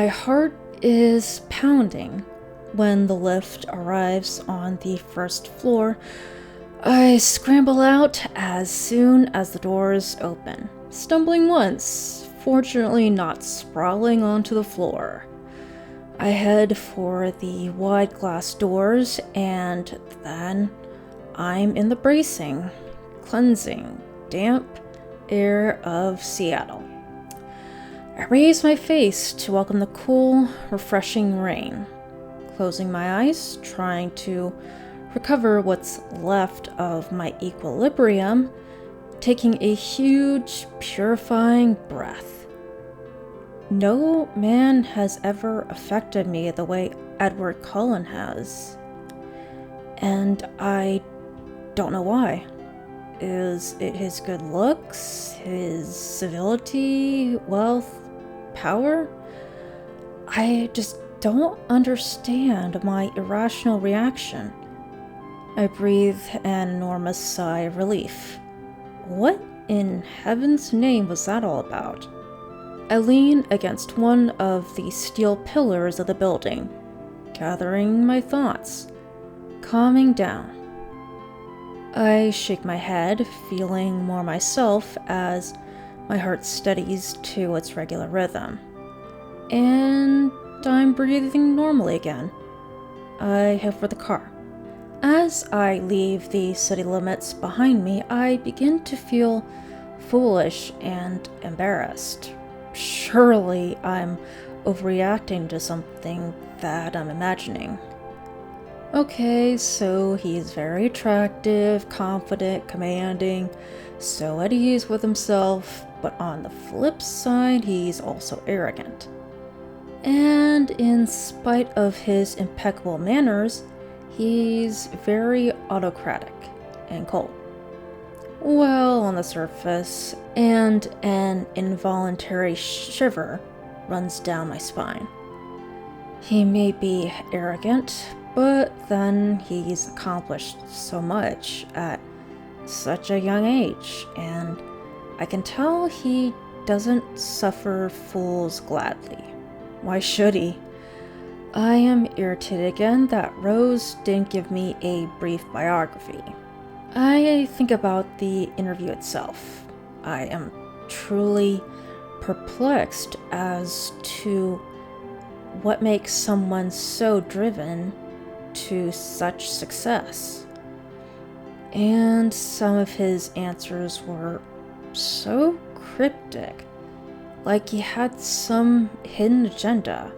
My heart is pounding when the lift arrives on the first floor. I scramble out as soon as the doors open, stumbling once, fortunately not sprawling onto the floor. I head for the wide glass doors, and then I'm in the bracing, cleansing, damp air of Seattle. I raise my face to welcome the cool, refreshing rain, closing my eyes, trying to recover what's left of my equilibrium, taking a huge, purifying breath. No man has ever affected me the way Edward Cullen has, and I don't know why. Is it his good looks, his civility, wealth, power? I just don't understand my irrational reaction. I breathe an enormous sigh of relief. What in heaven's name was that all about? I lean against one of the steel pillars of the building, gathering my thoughts, calming down. I shake my head, feeling more myself as my heart steadies to its regular rhythm. And I'm breathing normally again. I head for the car. As I leave the city limits behind me, I begin to feel foolish and embarrassed. Surely I'm overreacting to something that I'm imagining. Okay, so he's very attractive, confident, commanding, so at ease with himself, but on the flip side, he's also arrogant. And in spite of his impeccable manners, he's very autocratic and cold. Well, on the surface, and an involuntary shiver runs down my spine. He may be arrogant, but then he's accomplished so much at such a young age, and I can tell he doesn't suffer fools gladly. Why should he? I am irritated again that Rose didn't give me a brief biography. I think about the interview itself. I am truly perplexed as to what makes someone so driven to such success. And some of his answers were so cryptic, like he had some hidden agenda.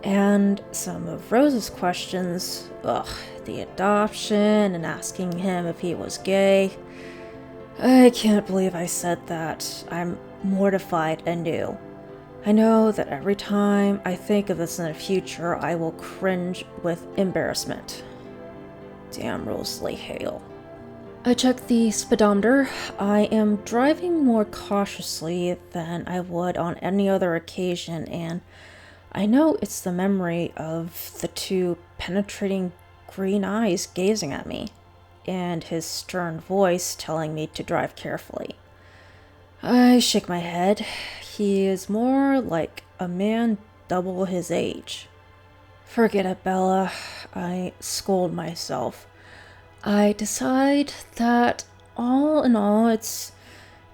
And some of Rose's questions, the adoption and asking him if he was gay. I can't believe I said that. I'm mortified anew. I know that every time I think of this in the future, I will cringe with embarrassment. Damn Rosalie Hale. I check the speedometer. I am driving more cautiously than I would on any other occasion, and I know it's the memory of the two penetrating green eyes gazing at me, and his stern voice telling me to drive carefully. I shake my head. He is more like a man double his age. Forget it, Bella. I scold myself. I decide that all in all, it's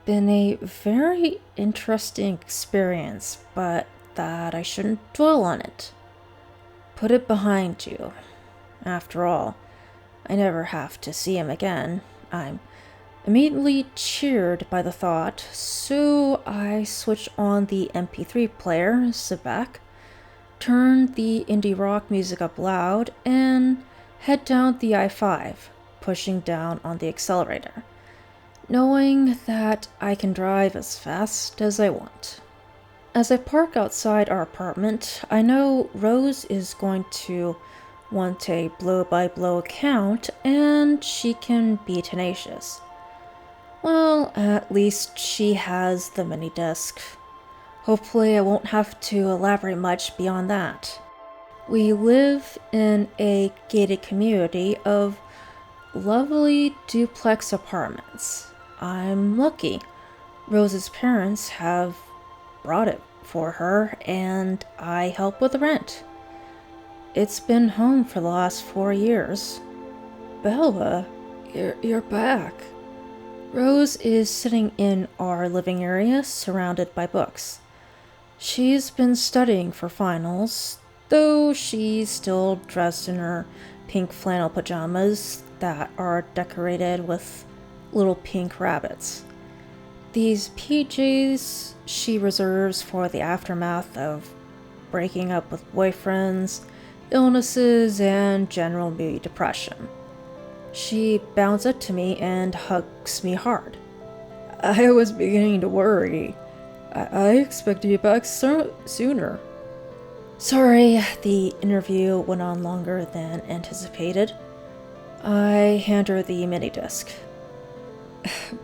been a very interesting experience, but that I shouldn't dwell on it. Put it behind you. After all, I never have to see him again. I'm immediately cheered by the thought, so I switch on the MP3 player, sit back, turn the indie rock music up loud, and head down the I-5, pushing down on the accelerator, knowing that I can drive as fast as I want. As I park outside our apartment, I know Rose is going to want a blow-by-blow account, and she can be tenacious. Well, at least she has the mini disc. Hopefully I won't have to elaborate much beyond that. We live in a gated community of lovely duplex apartments. I'm lucky. Rose's parents have brought it for her, and I help with the rent. It's been home for the last 4 years. Bella, you're back. Rose is sitting in our living area, surrounded by books. She's been studying for finals, though she's still dressed in her pink flannel pajamas that are decorated with little pink rabbits. These PJs she reserves for the aftermath of breaking up with boyfriends, illnesses, and general mood depression. She bounds up to me and hugs me hard. I was beginning to worry. I expect to be back sooner. Sorry, the interview went on longer than anticipated. I hand her the mini disc.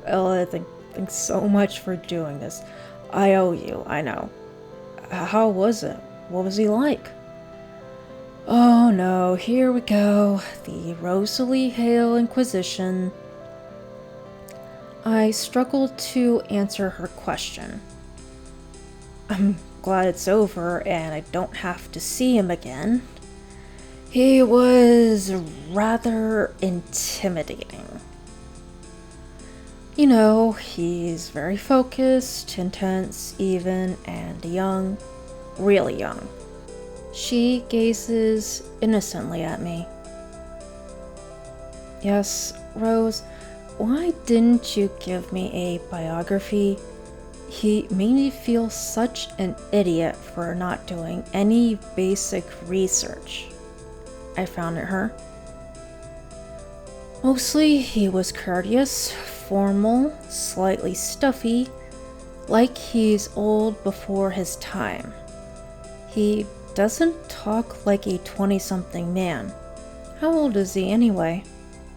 Ella, thanks so much for doing this. I owe you, I know. How was it? What was he like? Oh no, here we go. The Rosalie Hale Inquisition. I struggled to answer her question. I'm glad it's over and I don't have to see him again. He was rather intimidating. You know, he's very focused, intense, even, and young. Really young. She gazes innocently at me. Yes, Rose, why didn't you give me a biography? He made me feel such an idiot for not doing any basic research. I frowned at her. Mostly he was courteous, formal, slightly stuffy, like he's old before his time. He doesn't talk like a 20-something man. How old is he anyway?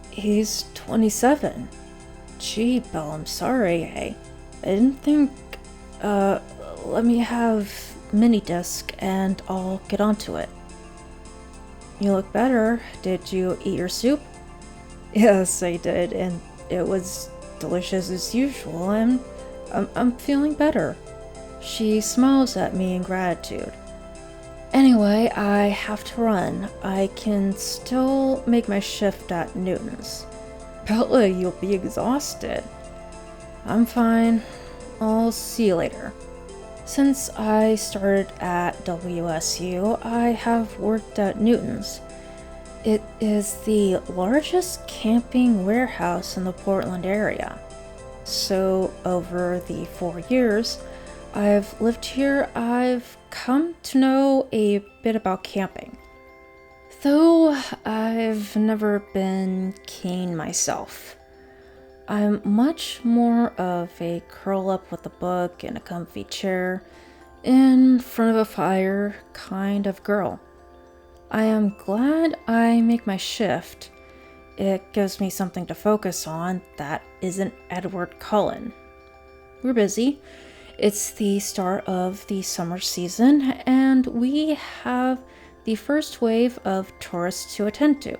He's 27. Gee, Belle, I'm sorry. I didn't think... let me have mini disc and I'll get onto it. You look better. Did you eat your soup? Yes, I did, and it was delicious as usual. I'm feeling better. She smiles at me in gratitude. Anyway, I have to run. I can still make my shift at Newton's. Bella, you'll be exhausted. I'm fine. I'll see you later. Since I started at WSU, I have worked at Newton's. It is the largest camping warehouse in the Portland area. So, over the 4 years I've lived here, I've come to know a bit about camping. Though I've never been keen myself. I'm much more of a curl up with a book in a comfy chair in front of a fire kind of girl. I am glad I make my shift. It gives me something to focus on that isn't Edward Cullen. We're busy. It's the start of the summer season, and we have the first wave of tourists to attend to.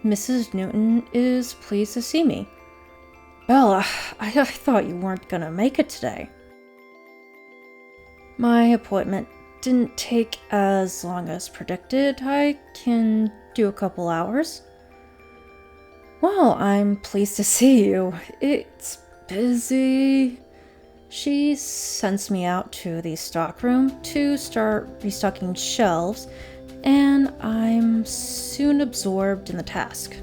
Mrs. Newton is pleased to see me. Bella, I thought you weren't gonna make it today. My appointment didn't take as long as predicted. I can do a couple hours. Well, I'm pleased to see you. It's busy. She sends me out to the stockroom to start restocking shelves, and I'm soon absorbed in the task.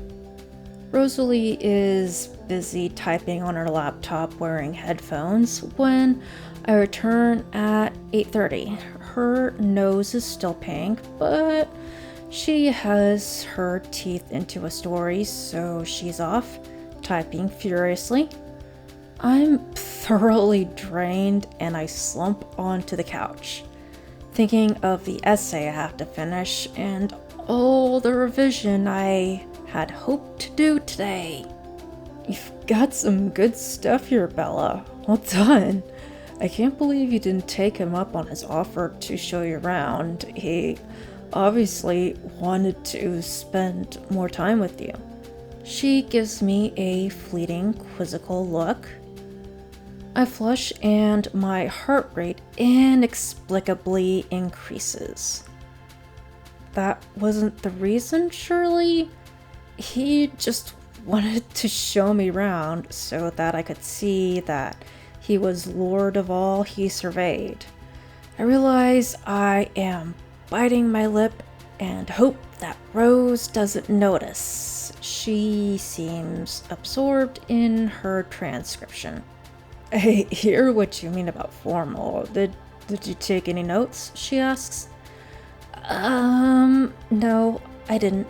Rosalie is busy typing on her laptop wearing headphones when I return at 8:30. Her nose is still pink, but she has her teeth into a story, so she's off, typing furiously. I'm thoroughly drained and I slump onto the couch, thinking of the essay I have to finish and all the revision I had hoped to do today. You've got some good stuff here, Bella. Well done. I can't believe you didn't take him up on his offer to show you around. He obviously wanted to spend more time with you. She gives me a fleeting, quizzical look. I flush and my heart rate inexplicably increases. That wasn't the reason, surely? He just wanted to show me around so that I could see that he was lord of all he surveyed. I realize I am biting my lip and hope that Rose doesn't notice. She seems absorbed in her transcription. I hear what you mean about formal. Did you take any notes? She asks. No, I didn't.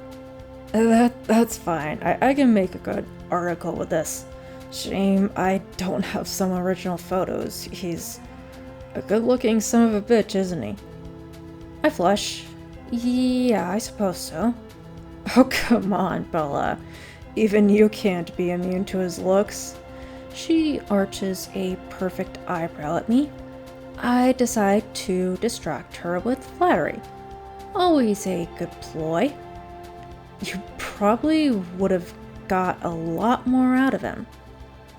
That's fine. I can make a good article with this. Shame I don't have some original photos. He's a good-looking son of a bitch, isn't he? I flush. Yeah, I suppose so. Oh, come on, Bella. Even you can't be immune to his looks. She arches a perfect eyebrow at me. I decide to distract her with flattery. Always a good ploy. You probably would have got a lot more out of him.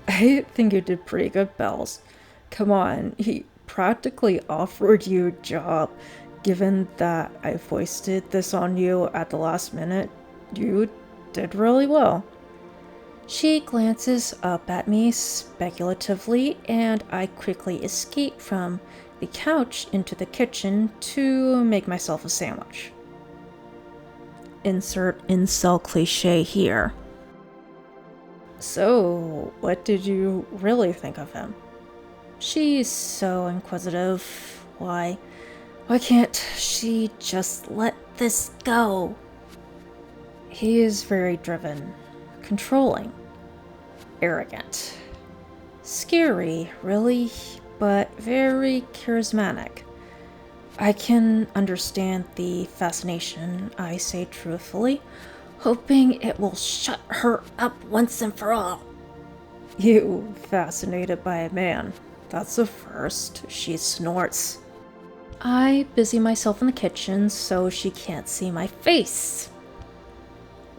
I think you did pretty good, Bells. Come on, he practically offered you a job. Given that I foisted this on you at the last minute, you did really well. She glances up at me speculatively, and I quickly escape from the couch into the kitchen to make myself a sandwich. Insert incel cliche here. So, what did you really think of him? She's so inquisitive. Why can't she just let this go? He is very driven, controlling, arrogant, scary, really, but very charismatic. I can understand the fascination, I say truthfully, hoping it will shut her up once and for all. You fascinated by a man? That's a first, she snorts. I busy myself in the kitchen so she can't see my face.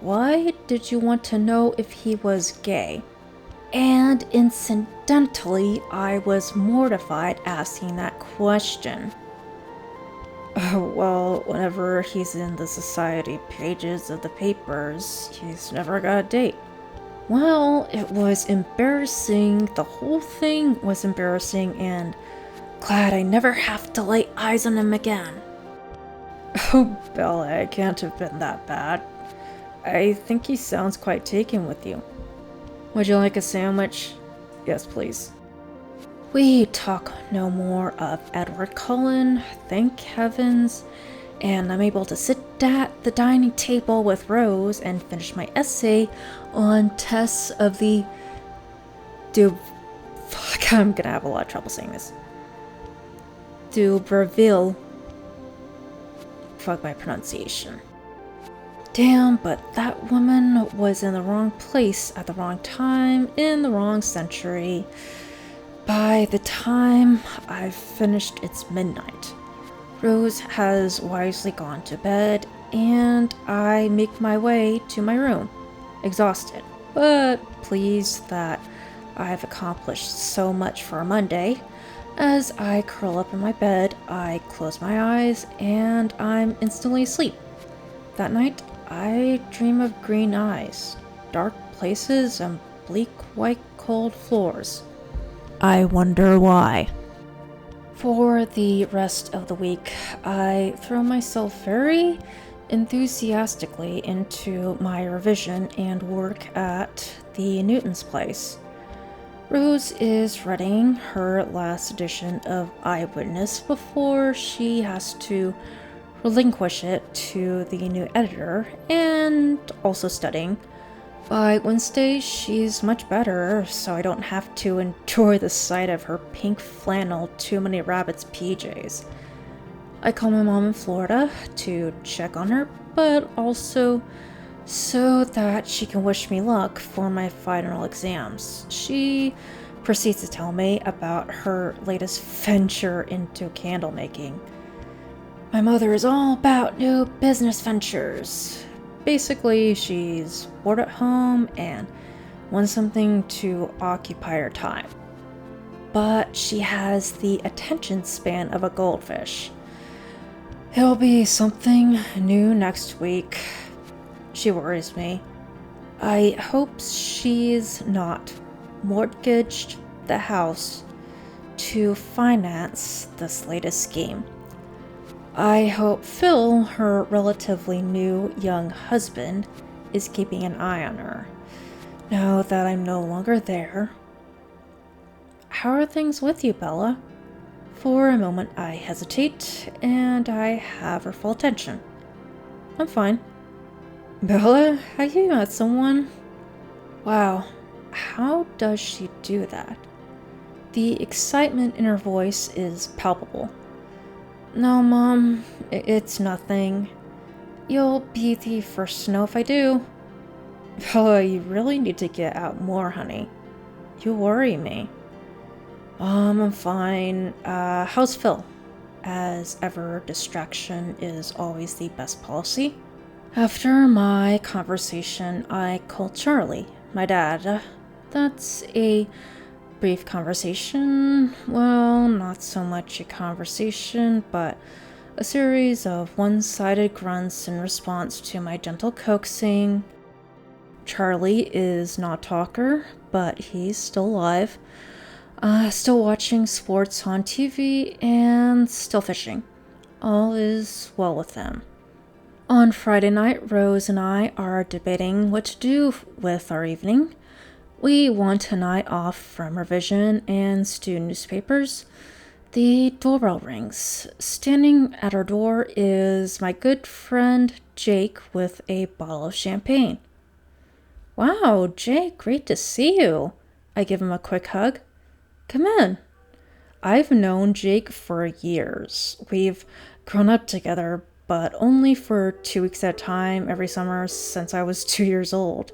Why did you want to know if he was gay? And incidentally, I was mortified asking that question. Oh, well, whenever he's in the society pages of the papers, he's never got a date. Well, it was embarrassing. The whole thing was embarrassing, and glad I never have to lay eyes on him again. Oh, Bella, it can't have been that bad. I think he sounds quite taken with you. Would you like a sandwich? Yes, please. We talk no more of Edward Cullen, thank heavens, and I'm able to sit at the dining table with Rose and finish my essay on tests of the I'm gonna have a lot of trouble saying this. D'Urberville. Fuck my pronunciation. Damn, but that woman was in the wrong place at the wrong time in the wrong century. By the time I've finished, it's midnight. Rose has wisely gone to bed, and I make my way to my room, exhausted, but pleased that I've accomplished so much for a Monday. As I curl up in my bed, I close my eyes, and I'm instantly asleep. That night, I dream of green eyes, dark places, and bleak, white, cold floors. I wonder why. For the rest of the week, I throw myself very enthusiastically into my revision and work at the Newton's place. Rose is writing her last edition of Eyewitness before she has to relinquish it to the new editor, and also studying. By Wednesday, she's much better, so I don't have to enjoy the sight of her pink flannel Too Many Rabbits PJs. I call my mom in Florida to check on her, but also so that she can wish me luck for my final exams. She proceeds to tell me about her latest venture into candle making. My mother is all about new business ventures. Basically, she's bored at home and wants something to occupy her time. but she has the attention span of a goldfish. It'll be something new next week. She worries me. I hope she's not mortgaged the house to finance this latest scheme. I hope Phil, her relatively new young husband, is keeping an eye on her. Now that I'm no longer there. How are things with you, Bella? For a moment I hesitate, and I have her full attention. I'm fine. Bella, have you met someone? Wow, how does she do that? The excitement in her voice is palpable. No, Mom, it's nothing. You'll be the first to know if I do. Bella, you really need to get out more, honey. You worry me. I'm fine. How's Phil? As ever, distraction is always the best policy. After my conversation, I called Charlie, my dad. That's a brief conversation. Well, not so much a conversation, but a series of one-sided grunts in response to my gentle coaxing. Charlie is not a talker, but he's still alive. Still watching sports on TV and still fishing. All is well with him. On Friday night, Rose and I are debating what to do with our evening. We want a night off from revision and student newspapers. The doorbell rings. Standing at our door is my good friend Jake with a bottle of champagne. Wow, Jake, great to see you. I give him a quick hug. Come in. I've known Jake for years. We've grown up together, but only for 2 weeks at a time every summer since I was 2 years old.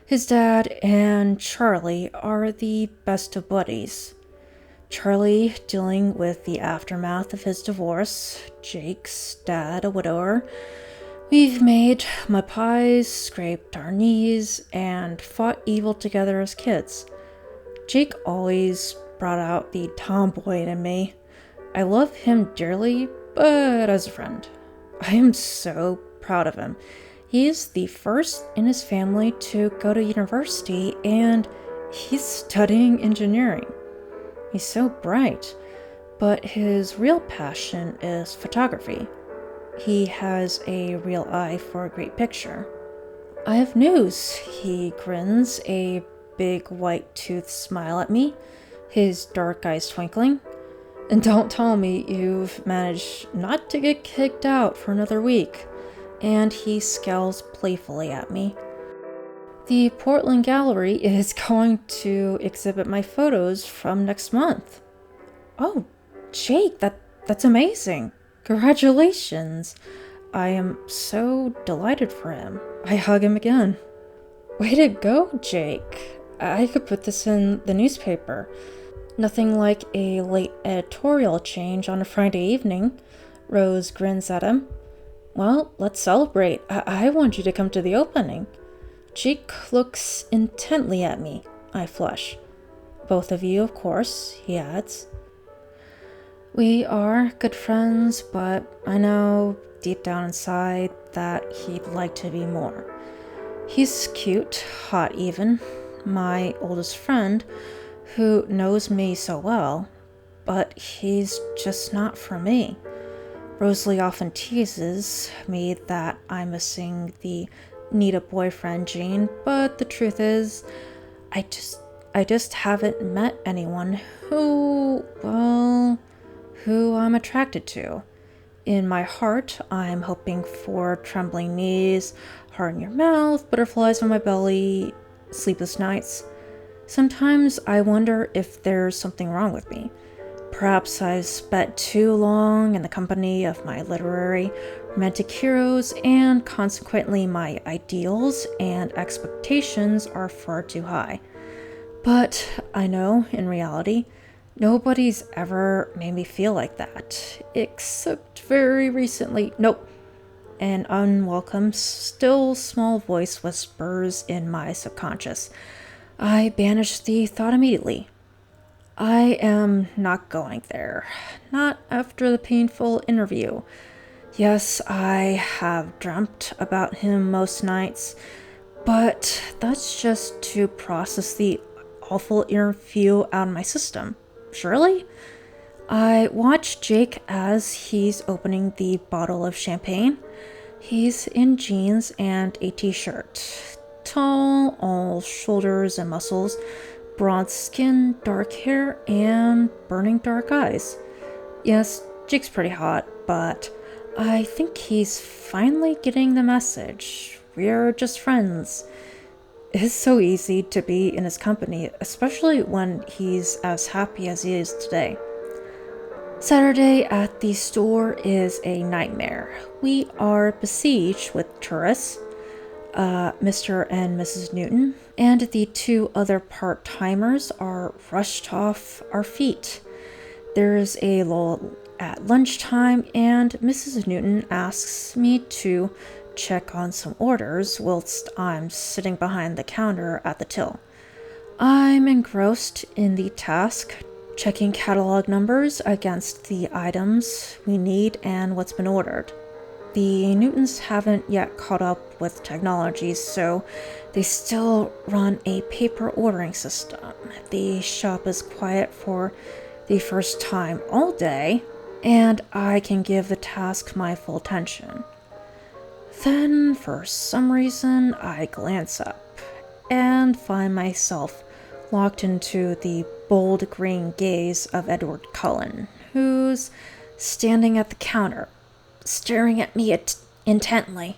His dad and Charlie are the best of buddies. Charlie dealing with the aftermath of his divorce, Jake's dad a widower. We've made mud pies, scraped our knees, and fought evil together as kids. Jake always brought out the tomboy in me. I love him dearly, but as a friend. I am so proud of him. He is the first in his family to go to university, and he's studying engineering. He's so bright, but his real passion is photography. He has a real eye for a great picture. I have news. He grins, a big white-toothed smile at me, his dark eyes twinkling. And don't tell me you've managed not to get kicked out for another week. And he scowls playfully at me. The Portland Gallery is going to exhibit my photos from next month. Oh, Jake, that's amazing. Congratulations. I am so delighted for him. I hug him again. Way to go, Jake. I could put this in the newspaper. Nothing like a late editorial change on a Friday evening. Rose grins at him. Well, let's celebrate. I want you to come to the opening. Jake looks intently at me. I flush. Both of you, of course, he adds. We are good friends, but I know deep down inside that he'd like to be more. He's cute, hot even, my oldest friend, who knows me so well, but he's just not for me. Rosalie often teases me that I'm missing the need a boyfriend gene, but the truth is, I just haven't met anyone who I'm attracted to. In my heart, I'm hoping for trembling knees, heart in your mouth, butterflies on my belly, sleepless nights. Sometimes I wonder if there's something wrong with me. Perhaps I've spent too long in the company of my literary romantic heroes, and consequently my ideals and expectations are far too high. But I know, in reality, nobody's ever made me feel like that, except very recently. Nope. An unwelcome, still small voice whispers in my subconscious. I banish the thought immediately. I am not going there. Not after the painful interview. Yes, I have dreamt about him most nights, but that's just to process the awful interview out of my system. Surely? I watch Jake as he's opening the bottle of champagne. He's in jeans and a t-shirt. Tall, all shoulders and muscles, broad skin, dark hair, and burning dark eyes. Yes, Jake's pretty hot, but I think he's finally getting the message. We're just friends. It's so easy to be in his company, especially when he's as happy as he is today. Saturday at the store is a nightmare. We are besieged with tourists, Mr. and Mrs. Newton, and the two other part timers are rushed off our feet. There's a lull at lunchtime, and Mrs. Newton asks me to check on some orders whilst I'm sitting behind the counter at the till. I'm engrossed in the task, checking catalog numbers against the items we need and what's been ordered. The Newtons haven't yet caught up with technology, so they still run a paper ordering system. The shop is quiet for the first time all day, and I can give the task my full attention. Then, for some reason, I glance up and find myself locked into the bold green gaze of Edward Cullen, who's standing at the counter, staring at me intently.